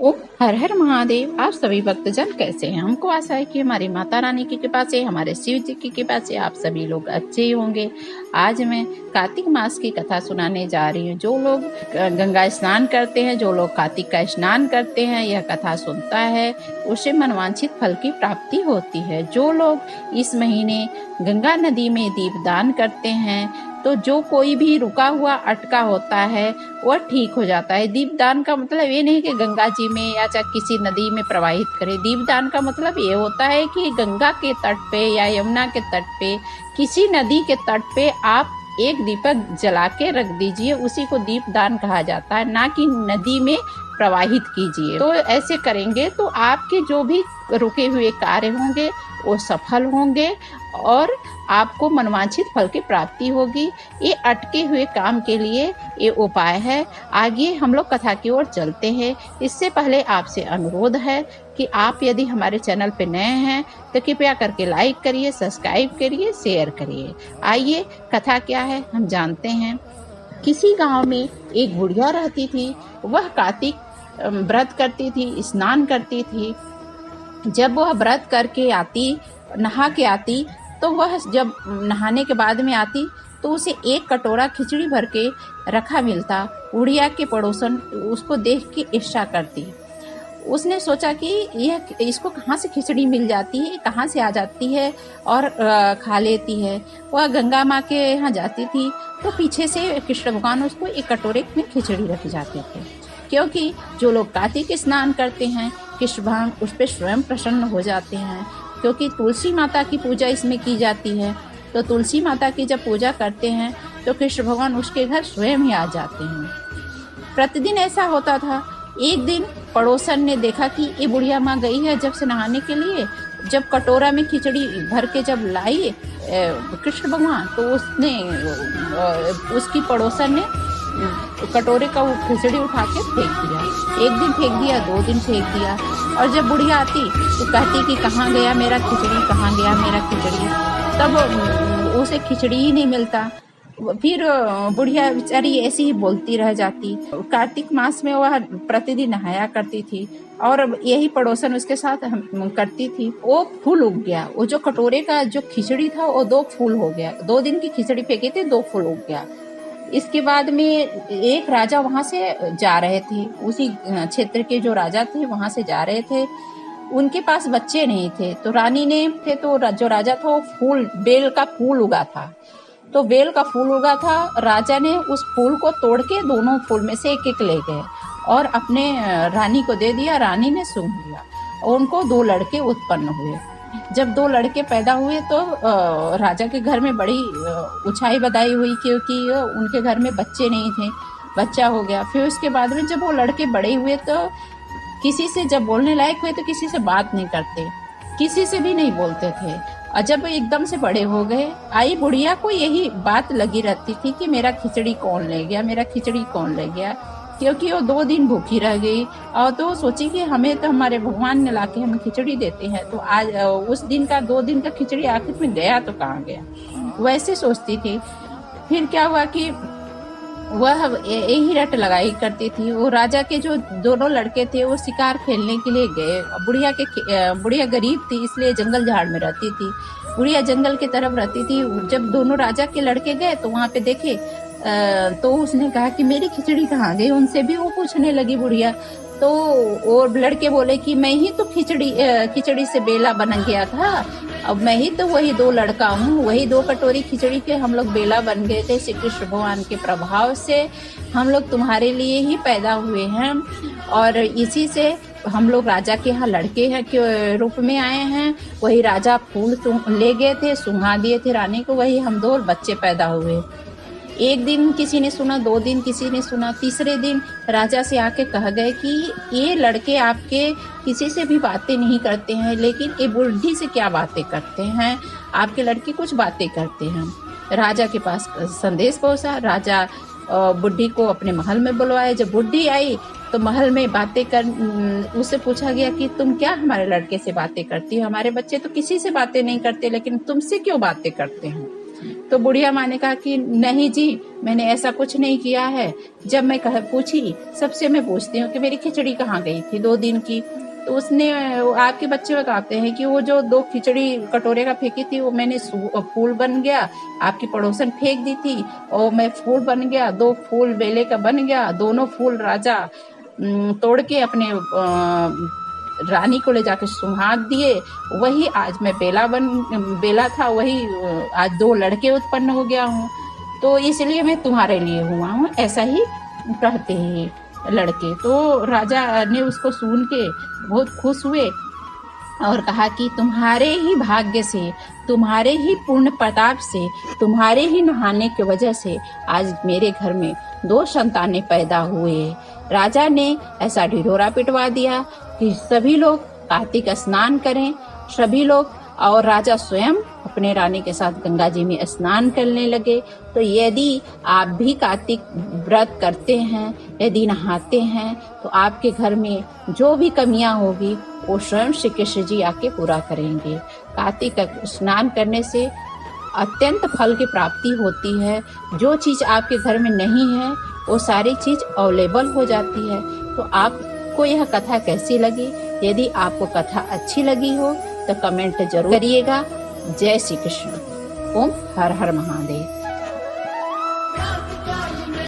ओम हर हर महादेव। आप सभी भक्तजन कैसे हैं? हमको आशा है कि हमारी माता रानी की कृपा से, हमारे शिव जी की कृपा से आप सभी लोग अच्छे ही होंगे। आज मैं कार्तिक मास की कथा सुनाने जा रही हूँ। जो लोग गंगा स्नान करते हैं, जो लोग कार्तिक का स्नान करते हैं, यह कथा सुनता है, उसे मनवांछित फल की प्राप्ति होती है। जो लोग इस महीने गंगा नदी में दीपदान करते हैं, तो जो कोई भी रुका हुआ अटका होता है वह ठीक हो जाता है। दीपदान का मतलब ये नहीं कि गंगा जी में या चाहे किसी नदी में प्रवाहित करे। दीपदान का मतलब ये होता है कि गंगा के तट पे या यमुना के तट पे, किसी नदी के तट पे आप एक दीपक जला के रख दीजिए, उसी को दीपदान कहा जाता है, ना कि नदी में प्रवाहित कीजिए। तो ऐसे करेंगे तो आपके जो भी रुके हुए कार्य होंगे वो सफल होंगे और आपको मनवांछित फल की प्राप्ति होगी। ये अटके हुए काम के लिए ये उपाय है। आगे हम लोग कथा की ओर चलते हैं। इससे पहले आपसे अनुरोध है कि आप यदि हमारे चैनल पे नए हैं तो कृपया करके लाइक करिए, सब्सक्राइब करिए, शेयर करिए। आइए कथा क्या है हम जानते हैं। किसी गांव में एक बुढ़िया रहती थी। वह कार्तिक व्रत करती थी, स्नान करती थी। जब वह व्रत करके आती, नहा के आती, तो वह जब नहाने के बाद में आती तो उसे एक कटोरा खिचड़ी भर के रखा मिलता। बुढ़िया के पड़ोसन उसको देख के ईर्ष्या करती। उसने सोचा कि यह इसको कहाँ से खिचड़ी मिल जाती है, कहाँ से आ जाती है और खा लेती है। वह गंगा माँ के यहाँ जाती थी तो पीछे से कृष्ण भगवान उसको एक कटोरे में खिचड़ी रख जाते थे, क्योंकि जो लोग कार्तिक स्नान करते हैं कृष्ण भगवान उस पर स्वयं प्रसन्न हो जाते हैं। क्योंकि तुलसी माता की पूजा इसमें की जाती है, तो तुलसी माता की जब पूजा करते हैं तो कृष्ण भगवान उसके घर स्वयं ही आ जाते हैं। प्रतिदिन ऐसा होता था। एक दिन पड़ोसन ने देखा कि ये बुढ़िया माँ गई है जब से नहाने के लिए, जब कटोरा में खिचड़ी भर के जब लाई कृष्ण भगवान, तो उसने उसकी पड़ोसन ने कटोरे का वो खिचड़ी उठा के फेंक दिया। एक दिन फेंक दिया, 2 दिन फेंक दिया, और जब बुढ़िया आती तो कहती कि कहाँ गया मेरा खिचड़ी, कहाँ गया मेरा खिचड़ी। तब उसे खिचड़ी ही नहीं मिलता। फिर बुढ़िया बेचारी ऐसी ही बोलती रह जाती। कार्तिक मास में वह प्रतिदिन नहाया करती थी और यही पड़ोसन उसके साथ करती थी। वो फूल उग गया। वो जो कटोरे का जो खिचड़ी था वो 2 फूल हो गया। 2 दिन की खिचड़ी फेंके थे, 2 फूल उग गया। इसके बाद में एक राजा वहां से जा रहे थे, उसी क्षेत्र के जो राजा थे वहां से जा रहे थे। उनके पास बच्चे नहीं थे, तो रानी ने थे, तो जो राजा था वो बेल का फूल उगा था। तो बेल का फूल उगा था, राजा ने उस फूल को तोड़ के दोनों फूल में से एक एक ले गए और अपने रानी को दे दिया। रानी ने सूंघ लिया और उनको 2 लड़के उत्पन्न हुए। जब 2 लड़के पैदा हुए तो राजा के घर में बड़ी उछाई बधाई हुई, क्योंकि उनके घर में बच्चे नहीं थे, बच्चा हो गया। फिर उसके बाद में जब वो लड़के बड़े हुए तो किसी से जब बोलने लायक हुए तो किसी से बात नहीं करते, किसी से भी नहीं बोलते थे। और जब एकदम से बड़े हो गए, आई बुढ़िया को यही बात लगी रहती थी कि मेरा खिचड़ी कौन ले गया, मेरा खिचड़ी कौन ले गया, क्योंकि वो 2 दिन भूखी रह गई। और तो सोची कि हमें तो हमारे भगवान ने लाके हमें खिचड़ी देते हैं, तो आज उस दिन का 2 दिन का खिचड़ी आखिर में गया तो कहाँ गया, वैसे सोचती थी। फिर क्या हुआ कि वह यही रट लगाई करती थी। वो राजा के जो दोनों लड़के थे वो शिकार खेलने के लिए गए। बुढ़िया गरीब थी, इसलिए जंगल झाड़ में रहती थी। बुढ़िया जंगल की तरफ रहती थी। जब दोनों राजा के लड़के गए तो वहां पे देखे तो उसने कहा कि मेरी खिचड़ी कहाँ गई, उनसे भी वो पूछने लगी बुढ़िया। तो वो लड़के बोले कि मैं ही तो खिचड़ी से बेला बन गया था, अब मैं ही तो वही 2 लड़का हूँ, वही 2 कटोरी खिचड़ी के हम लोग बेला बन गए थे। श्री कृष्ण भगवान के प्रभाव से हम लोग तुम्हारे लिए ही पैदा हुए हैं और इसी से हम लोग राजा के यहाँ लड़के हैं के रूप में आए हैं। वही राजा फूल ले गए थे, सुंघा दिए थे रानी को, वही हम 2 बच्चे पैदा हुए। एक दिन किसी ने सुना, 2 दिन किसी ने सुना, तीसरे दिन राजा से आके कह गए कि ये लड़के आपके किसी से भी बातें नहीं करते हैं, लेकिन ये बुढ़ी से क्या बातें करते हैं, आपके लड़के कुछ बातें करते हैं। राजा के पास संदेश पहुंचा। राजा बुढ़ी को अपने महल में बुलवाए। जब बुढ़ी आई तो महल में बातें कर उससे पूछा गया कि तुम क्या हमारे लड़के से बातें करती हो, हमारे बच्चे तो किसी से बातें नहीं करते, लेकिन तुमसे क्यों बातें करते हैं। तो बुढ़िया माँ ने कहा कि नहीं जी, मैंने ऐसा कुछ नहीं किया है। जब मैं पूछी, सबसे मैं पूछती हूँ कि मेरी खिचड़ी कहाँ गई थी 2 दिन की, तो उसने, आपके बच्चे बताते हैं कि वो जो 2 खिचड़ी कटोरे का फेंकी थी, वो मैंने फूल बन गया, आपकी पड़ोसन फेंक दी थी और मैं फूल बन गया, 2 फूल बेले का बन गया, दोनों फूल राजा तोड़ के अपने रानी को ले जाके सुहाग दिए। वही आज मैं बेला था, वही आज 2 लड़के उत्पन्न हो गया हूँ, तो इसलिए मैं तुम्हारे लिए हुआ हूँ, ऐसा ही कहते हैं लड़के। तो राजा ने उसको सुन के बहुत खुश हुए और कहा कि तुम्हारे ही भाग्य से, तुम्हारे ही पुण्य प्रताप से, तुम्हारे ही नहाने की वजह से आज मेरे घर में 2 संतानें पैदा हुए। राजा ने ऐसा ढिढोरा पिटवा दिया कि सभी लोग कार्तिक स्नान करें, सभी लोग, और राजा स्वयं अपने रानी के साथ गंगा जी में स्नान करने लगे। तो यदि आप भी कार्तिक व्रत करते हैं, यदि नहाते हैं, तो आपके घर में जो भी कमियां होगी वो स्वयं श्री कृष्ण जी आके पूरा करेंगे। कार्तिक स्नान करने से अत्यंत फल की प्राप्ति होती है। जो चीज आपके घर में नहीं है वो सारी चीज अवेलेबल हो जाती है। तो आपको यह कथा कैसी लगी? यदि आपको कथा अच्छी लगी हो तो कमेंट जरूर करिएगा। जय श्री कृष्ण। ओम हर हर महादेव।